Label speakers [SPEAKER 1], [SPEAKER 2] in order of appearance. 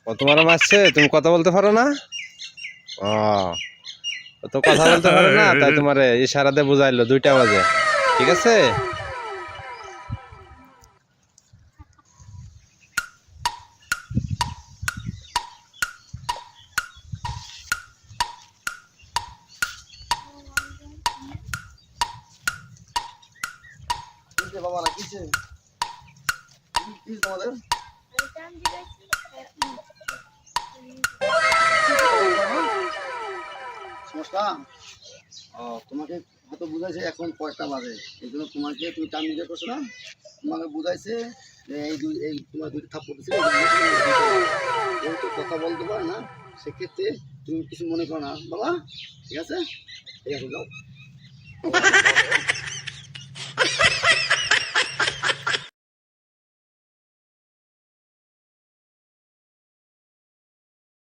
[SPEAKER 1] ও তোমার মারছে, তুমি কথা বলতে পারো না? ও, ও তো কথা বলতে পারে না, তাই তোমার ইশারাতে বুঝাইলো 2টা বাজে। ঠিক আছে।
[SPEAKER 2] বাবা না কিছে কি তোমাদের সমস্যা? তোমাকে হয়তো বুঝাইছে এখন কয়টা বাজে, এই জন্য তোমাকে তুমি টাইম নিজে করছো না, তোমাকে বুঝাইছে যে এই তোমার 2টা থাপ্পড় দিচ্ছে, তো কথা বলতে পারে না, সেক্ষেত্রে তুমি কিছু মনে করো না বাবা। ঠিক আছে, ঠিক আছে, যাও।